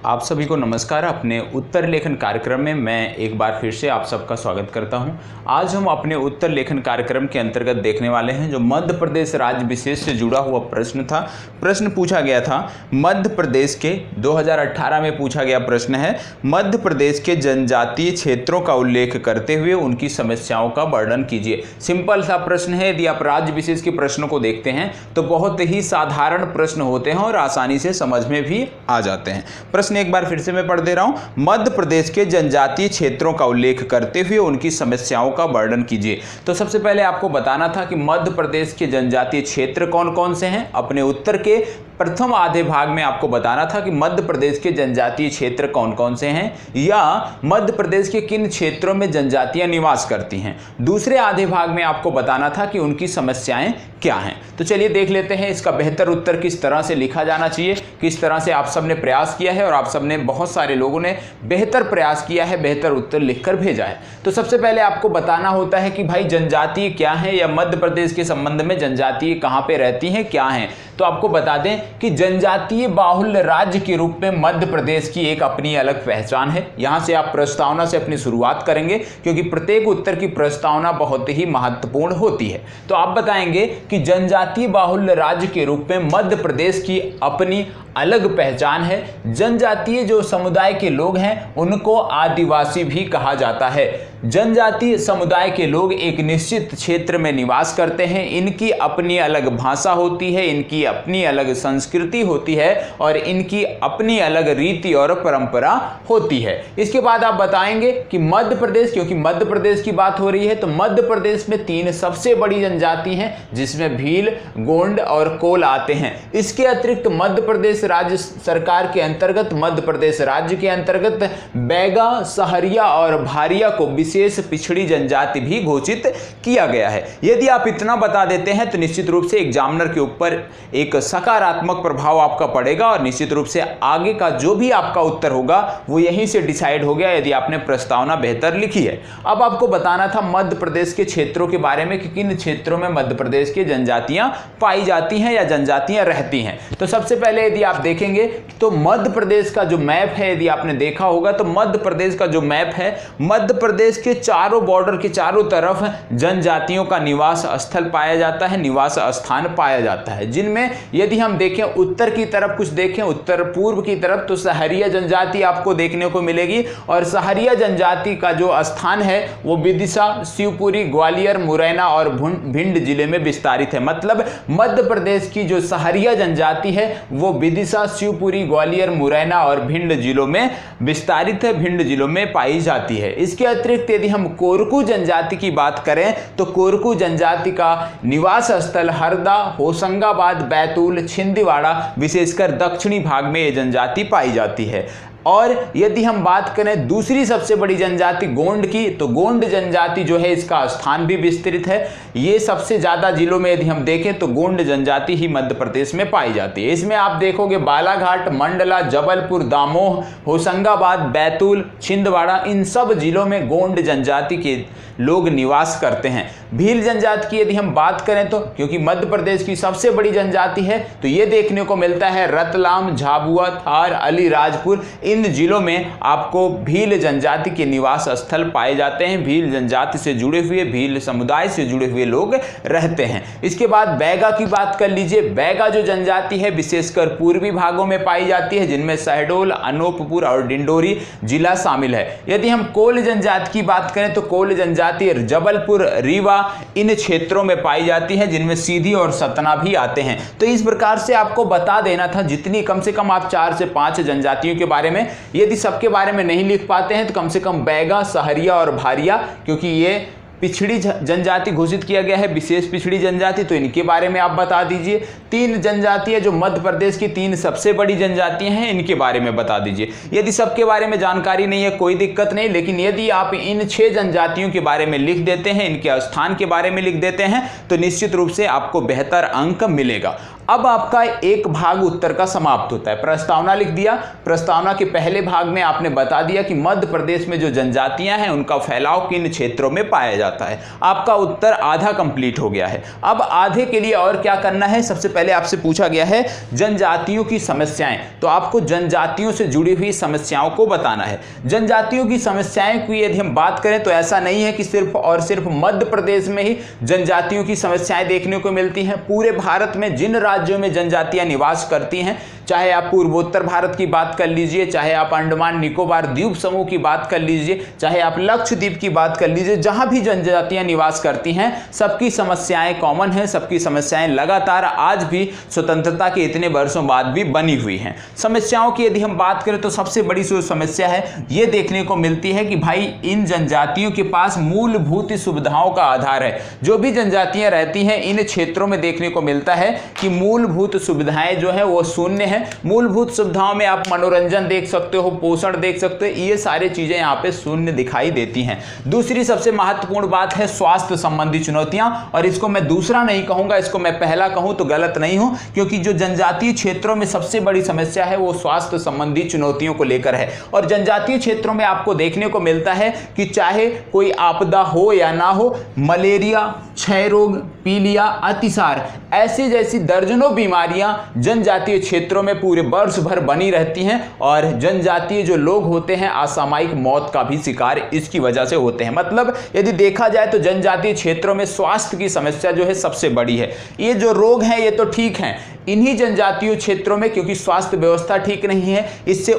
आप सभी को नमस्कार। अपने उत्तर लेखन कार्यक्रम में मैं एक बार फिर से आप सबका स्वागत करता हूं। आज हम अपने उत्तर लेखन कार्यक्रम के अंतर्गत देखने वाले हैं जो मध्य प्रदेश राज्य विशेष से जुड़ा हुआ प्रश्न था। प्रश्न पूछा गया था मध्य प्रदेश के 2018 में पूछा गया प्रश्न है, मध्य प्रदेश के जनजातीय क्षेत्रों का उल्लेख करते हुए उनकी समस्याओं का वर्णन कीजिए। सिंपल सा प्रश्न है। यदि आप राज्य विशेष के प्रश्नों को देखते हैं तो बहुत ही साधारण प्रश्न होते हैं और आसानी से समझ में भी आ जाते हैं। प्रश्न एक बार फिर से मैं पढ़ दे रहा हूं। मध्य प्रदेश के जनजातीय क्षेत्रों का उल्लेख करते हुए उनकी समस्याओं का वर्णन कीजिए। तो सबसे पहले आपको बताना था कि मध्य प्रदेश के जनजातीय क्षेत्र कौन कौन से हैं। अपने उत्तर के प्रथम आधे भाग में आपको बताना था कि मध्य प्रदेश के जनजातीय क्षेत्र कौन कौन से हैं या मध्य प्रदेश के किन क्षेत्रों में जनजातियां निवास करती हैं। दूसरे आधे भाग में आपको बताना था कि उनकी समस्याएं क्या हैं। तो चलिए देख लेते हैं इसका बेहतर उत्तर किस तरह से लिखा जाना चाहिए, किस तरह से आप सबने प्रयास किया है और आप सबने बहुत सारे लोगों ने बेहतर प्रयास किया है, बेहतर उत्तर लिखकर भेजा है। तो सबसे पहले आपको बताना होता है कि भाई जनजातीय क्या है या मध्य प्रदेश के संबंध में जनजातीय कहाँ पे रहती हैं, क्या हैं। तो आपको बता दें कि जनजातीय बाहुल्य राज्य के रूप में मध्य प्रदेश की एक अपनी अलग पहचान है। यहां से आप प्रस्तावना से अपनी शुरुआत करेंगे क्योंकि प्रत्येक उत्तर की प्रस्तावना बहुत ही महत्वपूर्ण होती है। तो आप बताएंगे कि जनजातीय बाहुल्य राज्य के रूप में मध्य प्रदेश की अपनी अलग पहचान है। जनजातीय जो समुदाय के लोग हैं उनको आदिवासी भी कहा जाता है। जनजातीय समुदाय के लोग एक निश्चित क्षेत्र में निवास करते हैं। इनकी अपनी अलग भाषा होती है, इनकी अपनी अलग संस्कृति होती है और इनकी अपनी अलग रीति और परंपरा होती है। इसके बाद आप बताएंगे कि मध्य प्रदेश, क्योंकि मध्य प्रदेश की बात हो रही है, तो मध्य प्रदेश में 3 सबसे बड़ी जनजाति हैं जिसमें भील, गोंड और कोल आते हैं। इसके अतिरिक्त मध्य प्रदेश राज्य सरकार के अंतर्गत, मध्य प्रदेश राज्य के अंतर्गत बैगा, सहरिया और भारिया को विशेष पिछड़ी जनजाति भी घोषित किया गया है। यदि आप इतना बता देते हैं तो निश्चित रूप से एग्जामिनर के ऊपर एक सकारात्मक प्रभाव आपका पड़ेगा और निश्चित रूप से आगे का जो भी आपका उत्तर होगा वो यहीं से डिसाइड हो गया यदि आपने प्रस्तावना बेहतर लिखी है। अब आपको बताना था मध्य प्रदेश के क्षेत्रों के बारे में कि किन क्षेत्रों में मध्य प्रदेश की जनजातियां पाई जाती हैं या जनजातियां रहती हैं। तो सबसे पहले यदि आप देखेंगे तो मध्य प्रदेश का जो मैप है, यदि आपने देखा होगा तो मध्य प्रदेश का जो मैप है, मध्य प्रदेश के चारों बॉर्डर के चारों तरफ जनजातियों का निवास स्थल पाया जाता है, निवास स्थान पाया जाता है, जिनमें यदि हम देखें उत्तर की तरफ कुछ देखें, उत्तर पूर्व की तरफ तो सहरिया जनजाति आपको देखने को मिलेगी और सहरिया जनजाति का जो स्थान है वो विदिशा, शिवपुरी, ग्वालियर, मुरैना और भिंड जिले में विस्तारित है। मतलब मध्य प्रदेश की जो सहरिया जनजाति है वो विदिशा, शिवपुरी, ग्वालियर, मुरैना और भिंड जिलों में विस्तारित है, भिंड जिलों में पाई जाती है। इसके अतिरिक्त यदि हम कोरकू जनजाति की बात करें तो कोरकू जनजाति का निवास स्थल हरदा, होशंगाबाद, बैतूल, छिंदवाड़ा, विशेषकर दक्षिणी भाग में ये जनजाति पाई जाती है। और यदि हम बात करें दूसरी सबसे बड़ी जनजाति गोंड की, तो गोंड जनजाति जो है इसका स्थान भी विस्तृत है। ये सबसे ज्यादा जिलों में यदि हम देखें तो गोंड जनजाति ही मध्य प्रदेश में पाई जाती है। इसमें आप देखोगे बालाघाट, मंडला, जबलपुर, दामोह, होशंगाबाद, बैतूल, छिंदवाड़ा, इन सब जिलों में गोंड जनजाति के लोग निवास करते हैं। भील जनजाति की यदि हम बात करें तो क्योंकि मध्य प्रदेश की सबसे बड़ी जनजाति है तो ये देखने को मिलता है रतलाम, झाबुआ, थार, अलीराजपुर, इन जिलों में आपको भील जनजाति के निवास स्थल पाए जाते हैं। भील जनजाति से जुड़े हुए, भील समुदाय से जुड़े हुए लोग रहते हैं। इसके बाद बैगा की बात कर लीजिए। बैगा जो जनजाति है विशेषकर पूर्वी भागों में पाई जाती है, जिनमें शहडोल, अनूपपुर और डिंडोरी जिला शामिल है। यदि हम कोल जनजाति की बात करें तो कोल जनजाति जबलपुर, रीवा, इन क्षेत्रों में पाई जाती है, जिनमें सीधी और सतना भी आते हैं। तो इस प्रकार से आपको बता देना था जितनी कम से कम आप 4 से 5 जनजातियों के बारे में, यदि सबके बारे में नहीं लिख पाते हैं तो कम से कम बैगा, सहरिया और भारिया, क्योंकि ये पिछड़ी जनजाति घोषित किया गया है, विशेष पिछड़ी जनजाति, तो इनके बारे में आप बता दीजिए। 3 जनजातियां जो मध्य प्रदेश की 3 सबसे बड़ी जनजातियां हैं इनके बारे में बता दीजिए। यदि सबके बारे में जानकारी नहीं है कोई दिक्कत नहीं, लेकिन यदि आप इन 6 जनजातियों के बारे में लिख देते हैं, इनके स्थान के बारे में लिख देते हैं तो निश्चित रूप से आपको बेहतर अंक मिलेगा। अब आपका एक भाग उत्तर का समाप्त होता है। प्रस्तावना लिख दिया। प्रस्तावना के पहले भाग में आपने बता दिया कि मध्य प्रदेश में जो जनजातियां हैं उनका फैलाव किन क्षेत्रों में पाया जाता है। आपका उत्तर आधा कंप्लीट हो गया है। अब आधे के लिए और क्या करना है? सबसे पहले आपसे पूछा गया है जनजातियों की समस्याएं, तो आपको जनजातियों से जुड़ी हुई समस्याओं को बताना है। जनजातियों की समस्याएं की यदि हम बात करें तो ऐसा नहीं है कि सिर्फ और सिर्फ मध्य प्रदेश में ही जनजातियों की समस्याएं देखने को मिलती हैं। पूरे भारत में जिन राज्यों में जनजातियां निवास करती हैं, चाहे आप पूर्वोत्तर भारत की बात कर लीजिए, चाहे आप अंडमान निकोबार द्वीप समूह की बात कर लीजिए, चाहे आप लक्षद्वीप की बात कर लीजिए, जहां भी जनजातियां निवास करती हैं सबकी समस्याएं कॉमन हैं, सबकी समस्याएं लगातार आज भी स्वतंत्रता के इतने वर्षों बाद भी बनी हुई हैं। समस्याओं की यदि हम बात करें तो सबसे बड़ी जो समस्या है ये देखने को मिलती है कि भाई इन जनजातियों के पास मूलभूत सुविधाओं का आधार है। जो भी जनजातियां रहती हैं इन क्षेत्रों में देखने को मिलता है कि मूलभूत सुविधाएं जो है वो शून्य है। मूलभूत सुविधाओं में आप मनोरंजन देख सकते हो, पोषण देख सकते हो, ये सारी चीजें यहाँ पे शून्य दिखाई देती हैं। दूसरी सबसे महत्वपूर्ण बात है स्वास्थ्य संबंधी चुनौतियां, और इसको मैं दूसरा नहीं कहूंगा, इसको मैं पहला कहूं तो गलत नहीं हूं, क्योंकि जो जनजातीय क्षेत्रों में सबसे बड़ी समस्या है वो स्वास्थ्य संबंधी चुनौतियों को लेकर है। और जनजातीय क्षेत्रों में आपको देखने को मिलता है कि चाहे कोई आपदा हो या ना हो, मलेरिया, क्षय रोग, पीलिया, अतिसार ऐसी जैसी दर्जनों बीमारियां जनजातीय क्षेत्रों में पूरे वर्ष भर बनी रहती हैं, और जनजातीय जो लोग होते हैं असामयिक मौत का भी शिकार इसकी वजह से होते हैं। मतलब यदि देखा जाए तो जनजातीय क्षेत्रों में स्वास्थ्य की समस्या जो है सबसे बड़ी है। ये जो रोग हैं ये तो ठीक हैं, इन्हीं जनजातीय क्षेत्रों में क्योंकि स्वास्थ्य व्यवस्था ठीक नहीं है, इससे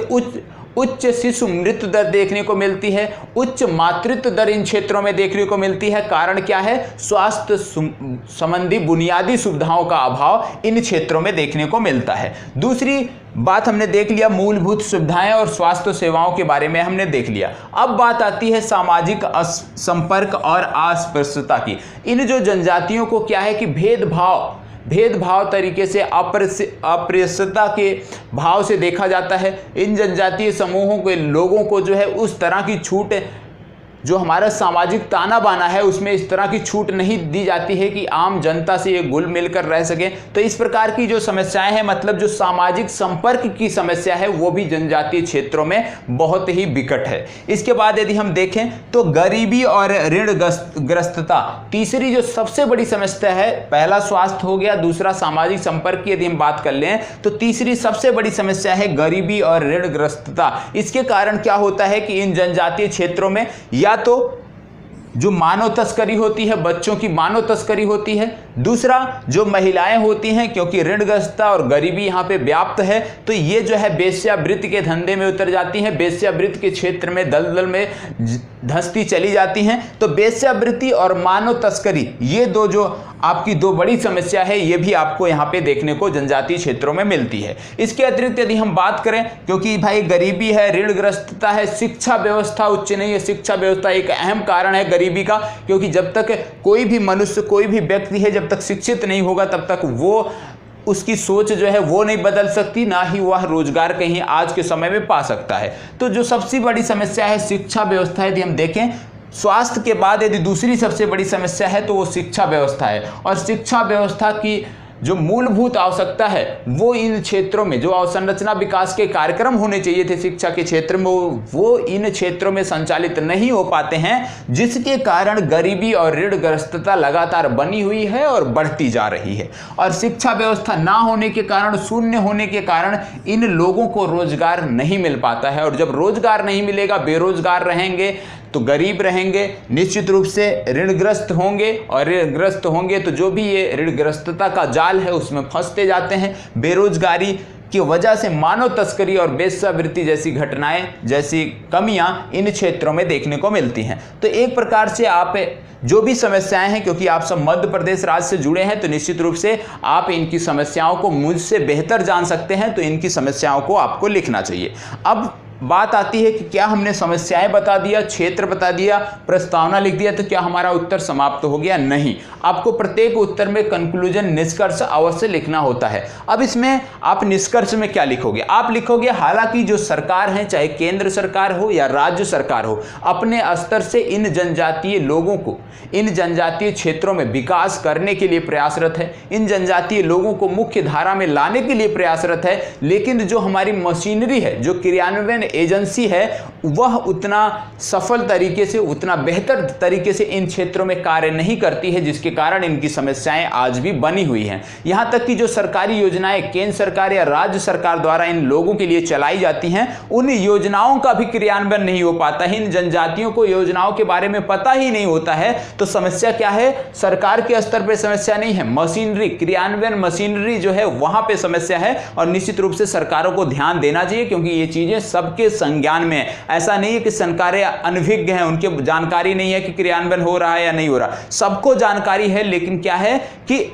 उच्च शिशु मृत्यु दर देखने को मिलती है, उच्च मातृत्व दर इन क्षेत्रों में देखने को मिलती है। कारण क्या है? स्वास्थ्य संबंधी बुनियादी सुविधाओं का अभाव इन क्षेत्रों में देखने को मिलता है। दूसरी बात हमने देख लिया मूलभूत सुविधाएं और स्वास्थ्य सेवाओं के बारे में हमने देख लिया। अब बात आती है सामाजिक संपर्क और अस्पृश्यता की। इन जो जनजातियों को क्या है कि भेदभाव तरीके से अस्पृश्यता के भाव से देखा जाता है। इन जनजातीय समूहों के लोगों को जो है उस तरह की छूट, जो हमारा सामाजिक ताना बाना है उसमें इस तरह की छूट नहीं दी जाती है कि आम जनता से ये घुल मिलकर रह सके। तो इस प्रकार की जो समस्याएं हैं, मतलब जो सामाजिक संपर्क की समस्या है वो भी जनजातीय क्षेत्रों में बहुत ही विकट है। इसके बाद यदि हम देखें तो गरीबी और ऋणग्रस्तता तीसरी जो सबसे बड़ी समस्या है। पहला स्वास्थ्य हो गया, दूसरा सामाजिक संपर्क की यदि हम बात कर लें तो तीसरी सबसे बड़ी समस्या है गरीबी और ऋणग्रस्तता। इसके कारण क्या होता है कि इन जनजातीय क्षेत्रों में या तो जो मानव तस्करी होती है, बच्चों की मानव तस्करी होती है, दूसरा जो महिलाएं होती हैं क्योंकि ऋणग्रस्तता और गरीबी यहाँ पे व्याप्त है तो ये जो है वेश्यावृत्ति के धंधे में उतर जाती हैं, वेश्यावृत्ति के क्षेत्र में दलदल में धंसती चली जाती हैं। तो वेश्यावृत्ति और मानव तस्करी ये दो जो आपकी दो बड़ी समस्या है, ये भी आपको यहाँ पे देखने को जनजातीय क्षेत्रों में मिलती है। इसके अतिरिक्त यदि हम बात करें, क्योंकि भाई गरीबी है, ऋणग्रस्तता है, शिक्षा व्यवस्था उच्च नहीं है। शिक्षा व्यवस्था एक अहम कारण है गरीबी का, क्योंकि जब तक कोई भी मनुष्य, कोई भी व्यक्ति है जब तक शिक्षित नहीं होगा तब तक वो उसकी सोच जो है वो नहीं बदल सकती, ना ही वह रोजगार कहीं आज के समय में पा सकता है। तो जो सबसे बड़ी समस्या है शिक्षा व्यवस्था, यदि हम देखें स्वास्थ्य के बाद यदि दूसरी सबसे बड़ी समस्या है तो वो शिक्षा व्यवस्था है। और शिक्षा व्यवस्था की जो मूलभूत आवश्यकता है वो इन क्षेत्रों में जो अवसंरचना विकास के कार्यक्रम होने चाहिए थे शिक्षा के क्षेत्र में वो इन क्षेत्रों में संचालित नहीं हो पाते हैं, जिसके कारण गरीबी और ऋणग्रस्तता लगातार बनी हुई है और बढ़ती जा रही है। और शिक्षा व्यवस्था ना होने के कारण, शून्य होने के कारण इन लोगों को रोजगार नहीं मिल पाता है, और जब रोजगार नहीं मिलेगा, बेरोजगार रहेंगे तो गरीब रहेंगे, निश्चित रूप से ऋणग्रस्त होंगे, और ऋणग्रस्त होंगे तो जो भी ये ऋणग्रस्तता का जाल है उसमें फंसते जाते हैं। बेरोजगारी की वजह से मानव तस्करी और वेश्यावृत्ति जैसी घटनाएं, जैसी कमियां इन क्षेत्रों में देखने को मिलती हैं। तो एक प्रकार से आप जो भी समस्याएं हैं, क्योंकि आप सब मध्य प्रदेश राज्य से जुड़े हैं तो निश्चित रूप से आप इनकी समस्याओं को मुझसे बेहतर जान सकते हैं, तो इनकी समस्याओं को आपको लिखना चाहिए। अब बात आती है कि क्या हमने समस्याएं बता दिया, क्षेत्र बता दिया, प्रस्तावना लिख दिया तो क्या हमारा उत्तर समाप्त हो गया? नहीं, आपको प्रत्येक उत्तर में कंक्लूजन, निष्कर्ष अवश्य लिखना होता है। अब इसमें आप निष्कर्ष में क्या लिखोगे? आप लिखोगे हालांकि जो सरकार है, चाहे केंद्र सरकार हो या राज्य सरकार हो, अपने स्तर से इन जनजातीय लोगों को इन जनजातीय क्षेत्रों में विकास करने के लिए प्रयासरत है, इन जनजातीय लोगों को मुख्य धारा में लाने के लिए प्रयासरत है, लेकिन जो हमारी मशीनरी है, जो क्रियान्वयन एजेंसी है, वह उतना सफल तरीके से, उतना बेहतर तरीके से इन क्षेत्रों में कार्य नहीं करती है, जिसके कारण इनकी समस्याएं आज भी बनी हुई हैं। यहां तक कि जो सरकारी योजनाएं केंद्र सरकार या राज्य सरकार द्वारा इन लोगों के लिए चलाई जाती हैं, उन योजनाओं का भी क्रियान्वयन नहीं हो पाता है। इन जनजातियों को योजनाओं के बारे में पता ही नहीं होता है। तो समस्या क्या है? सरकार के स्तर पर समस्या नहीं है, मशीनरी, क्रियान्वयन मशीनरी जो है वहां पे समस्या है। और निश्चित रूप से सरकारों को ध्यान देना चाहिए, क्योंकि ये चीजें सबके संज्ञान में है। ऐसा नहीं है कि सरकारें अनभिज्ञ हैं, उनके जानकारी नहीं है कि क्रियान्वयन हो रहा है या नहीं हो रहा, सबको जानकारी है। लेकिन क्या है कि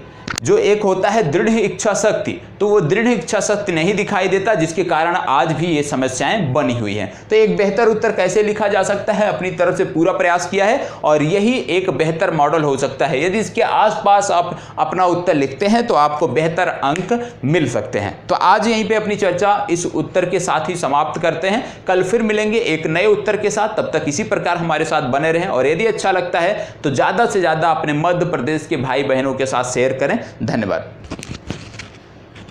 जो एक होता है दृढ़ इच्छा शक्ति, तो वो दृढ़ इच्छा शक्ति नहीं दिखाई देता, जिसके कारण आज भी ये समस्याएं बनी हुई हैं। तो एक बेहतर उत्तर कैसे लिखा जा सकता है? अपनी तरफ से पूरा प्रयास किया है और यही एक बेहतर मॉडल हो सकता है। यदि इसके आसपास आप अपना उत्तर लिखते हैं तो आपको बेहतर अंक मिल सकते हैं। तो आज यहीं पे अपनी चर्चा इस उत्तर के साथ ही समाप्त करते हैं। कल फिर मिलेंगे एक नए उत्तर के साथ। तब तक इसी प्रकार हमारे साथ बने रहें और यदि अच्छा लगता है तो ज्यादा से ज्यादा अपने मध्य प्रदेश के भाई बहनों के साथ शेयर करें। धन्यवाद।